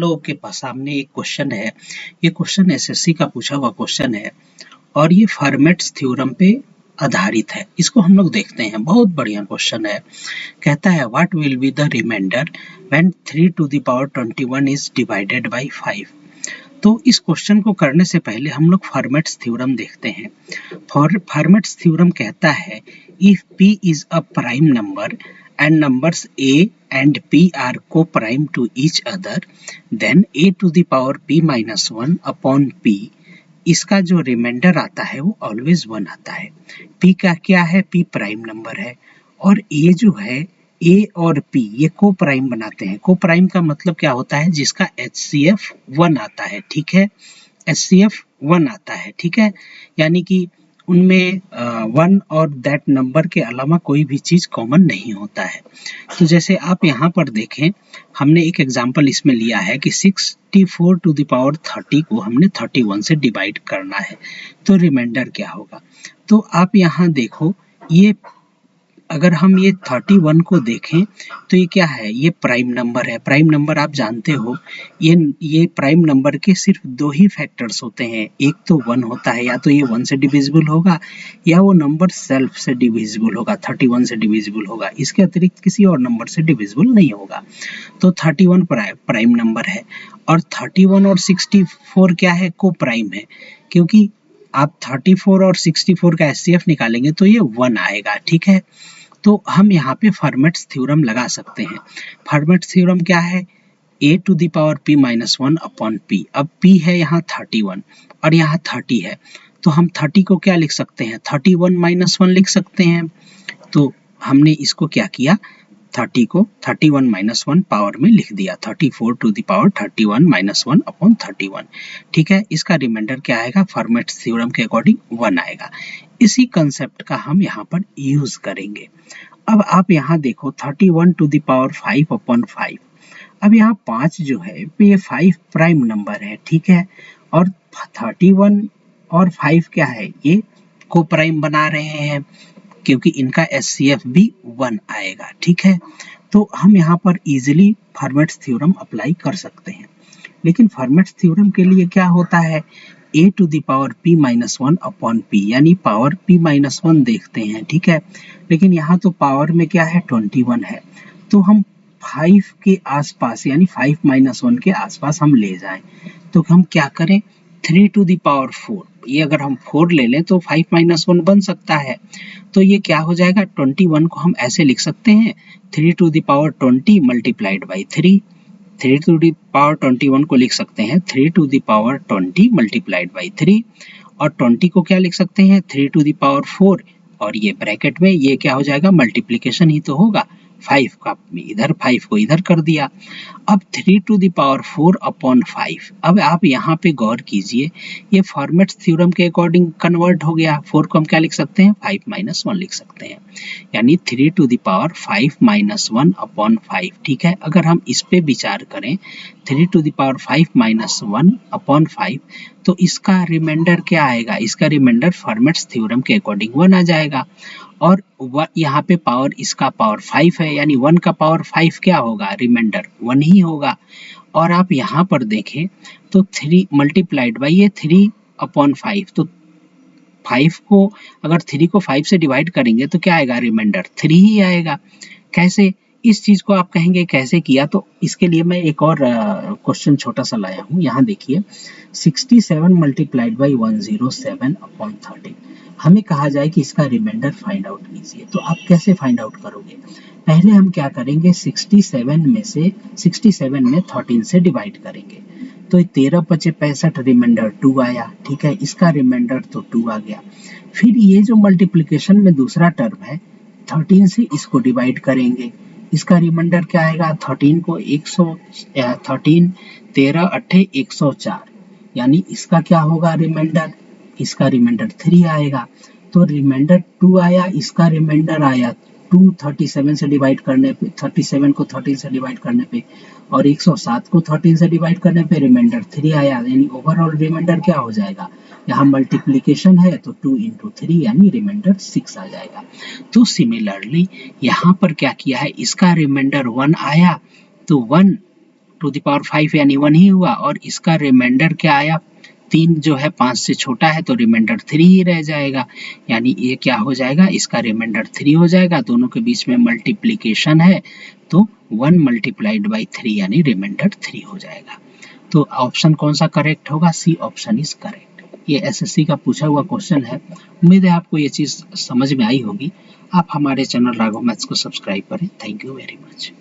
लोगों के पास सामने एक क्वेश्चन है। ये क्वेश्चन एसएससी का पूछा हुआ क्वेश्चन है और ये फॉर्मेट्स थ्योरम पे आधारित है। इसको हम लोग देखते हैं। बहुत बढ़िया क्वेश्चन है। कहता है what will be the remainder when 3 to the power 21 is divided by 5। तो इस क्वेश्चन को करने से पहले हम लोग फॉर्मेट्स थ्योरम देखते हैं। फॉर्मेट्स थ्योरम कहता है if p is a prime number and numbers a and p are co-prime to each other, then a to the power p minus 1 upon p इसका जो रिमाइंडर आता है वो ऑलवेज 1 आता है। p का क्या है? p प्राइम नंबर है और a जो है a और p ये को प्राइम बनाते हैं। को प्राइम का मतलब क्या होता है? जिसका HCF 1 आता है। ठीक है, HCF 1 आता है। ठीक है, यानी कि उनमें 1 और दैट नंबर के अलावा कोई भी चीज कॉमन नहीं होता है। तो जैसे आप यहाँ पर देखें, हमने एक एग्जांपल इसमें लिया है कि 64 टू द पावर 30 को हमने 31 से डिवाइड करना है, तो रिमाइंडर क्या होगा? तो आप यहाँ देखो, ये अगर हम ये 31 को देखें तो ये क्या है? ये प्राइम नंबर है। प्राइम नंबर आप जानते हो, ये प्राइम नंबर के सिर्फ दो ही फैक्टर्स होते हैं। एक तो 1 होता है, या तो ये 1 से डिविजिबल होगा या वो नंबर सेल्फ से डिविजिबल होगा, 31 से डिविजिबल होगा। इसके अतिरिक्त किसी और नंबर से डिविजिबल नहीं होगा। तो 31 प्राइम नंबर है और 31 और 64 क्या है? को प्राइम है, क्योंकि आप 34 और 64 का HCF निकालेंगे तो ये 1 आएगा। ठीक है, तो हम यहाँ पे फॉर्मेट्स थ्योरम लगा सकते हैं। फॉर्मेट्स थ्योरम क्या है? a to the power p minus 1 upon p। अब p है यहाँ 31 और यहाँ 30 है, तो हम 30 को क्या लिख सकते हैं? 31 माइनस 1 लिख सकते हैं। तो हमने इसको क्या किया? 30 को 31 माइनस 1 पावर में लिख दिया, 34 to the power 31 minus 1 upon 31। ठीक है, इसका रिमाइंडर क्या आएगा? फॉर्मेट्स थ्योरम के अकॉर्डिंग 1 आएगा। इसी कंसेप्ट का हम यहाँ पर यूज करेंगे। अब आप यहाँ देखो 31 टू द पावर 5 अपॉन 5। अब यहाँ 5 जो है ये 5 प्राइम नंबर है। ठीक है, और 31 और 5 क्या है? ये को प्राइम बना रहे हैं, क्योंकि इनका HCF भी 1 आएगा। ठीक है, तो हम यहाँ पर इजीली फॉर्मेट्स थ्योरम अप्लाई कर सकते हैं। लेकिन फॉर्मेट्स थ्योरम के लिए क्या होता है? a to the power p minus 1 upon p, यानी पावर p माइनस 1 देखते हैं। ठीक है, लेकिन यहाँ तो पावर में क्या है? 21 है, तो हम 5 के आसपास यानी 5 माइनस 1 के आसपास हम ले जाएं, तो हम क्या करें? 3 टू द पावर 4, ये अगर हम 4 ले लें तो 5 माइनस 1 बन सकता है। तो ये क्या हो जाएगा? 21 को हम ऐसे लिख सकते हैं 3 to the power 20 multiplied by 3। 3 to the power 21 को लिख सकते हैं 3 to the power 20 multiplied by 3, और 20 को क्या लिख सकते हैं? 3 टू द पावर 4, और ये ब्रैकेट में ये क्या हो जाएगा? मल्टीप्लिकेशन ही तो होगा। 5 का इधर, 5 को इधर कर दिया। अब 3 टू द पावर 4 अपॉन 5। अब आप यहाँ पे गौर कीजिए, ये फॉर्मेट्स थ्योरम के अकॉर्डिंग कन्वर्ट हो गया। 4 को हम क्या लिख सकते हैं? 5 माइनस 1 लिख सकते हैं, यानी 3 to the power 5 minus 1 upon 5। ठीक है, अगर हम इस पे विचार करें 3 to the power 5 minus 1 upon 5, तो इसका रिमाइंडर क्या आएगा? इसका रिमाइंडर फॉर्मेट्स थ्योरम के अकॉर्डिंग 1 आ जाएगा। और यहाँ पे पावर, इसका पावर 5 है, यानी 1 का पावर 5 क्या होगा? रिमाइंडर 1 ही होगा। और आप यहाँ पर देखें तो 3 मल्टीप्लाइड बाई ये 3 अपॉन 5, तो 5 को अगर 3 को 5 से डिवाइड करेंगे तो क्या आएगा? रिमाइंडर 3 ही आएगा। कैसे? इस चीज को आप कहेंगे कैसे किया, तो इसके लिए मैं एक और क्वेश्चन छोटा सा लाया हूँ। यहाँ देखिए 67 मल्टीप्लाइड बाई 107 अपॉन 13, हमें कहा जाए कि इसका रिमाइंडर फाइंड आउट कीजिए। तो आप कैसे फाइंड आउट करोगे? पहले हम क्या करेंगे? 67 में 13 से डिवाइड करेंगे, तो 13 पचे 65, रिमाइंडर 2 आया। ठीक है, इसका रिमाइंडर तो 2 आ गया। फिर ये जो मल्टीप्लिकेशन में दूसरा टर्म है 13 से इसको डिवाइड करेंगे, इसका रिमाइंडर क्या आएगा? 13 को 13 13 अट्ठे 104, यानी इसका क्या होगा रिमाइंडर? इसका रिमाइंडर 3 आएगा। तो रिमाइंडर 2 आया, इसका रिमाइंडर आया 2 37 से डिवाइड करने पे, 37 को 13 से डिवाइड करने पे, और 107 को 13 से डिवाइड करने पे रिमाइंडर 3 आया, यानी ओवरऑल रिमाइंडर क्या हो जाएगा? यहाँ मल्टीप्लिकेशन है तो 2 इंटू 3 यानी रिमाइंडर 6 आ जाएगा। तो सिमिलरली यहाँ पर क्या किया है? इसका रिमाइंडर 1 आया, तो 1 टू द पावर 5 यानी 1 ही हुआ और इसका रिमाइंडर क्या आया, 3 जो है 5 से छोटा है तो रिमाइंडर 3 ही रह जाएगा, यानी ये क्या हो जाएगा, इसका रिमाइंडर 3 हो जाएगा। दोनों के बीच में मल्टीप्लिकेशन है तो 1 मल्टीप्लाइड बाई 3 यानी रिमाइंडर 3 हो जाएगा। तो ऑप्शन कौन सा करेक्ट होगा, सी ऑप्शन इज करेक्ट। ये एसएससी का पूछा हुआ क्वेश्चन है। उम्मीद है आपको ये चीज समझ में आई होगी। आप हमारे चैनल राघव मैथ्स को सब्सक्राइब करें। Thank you very much.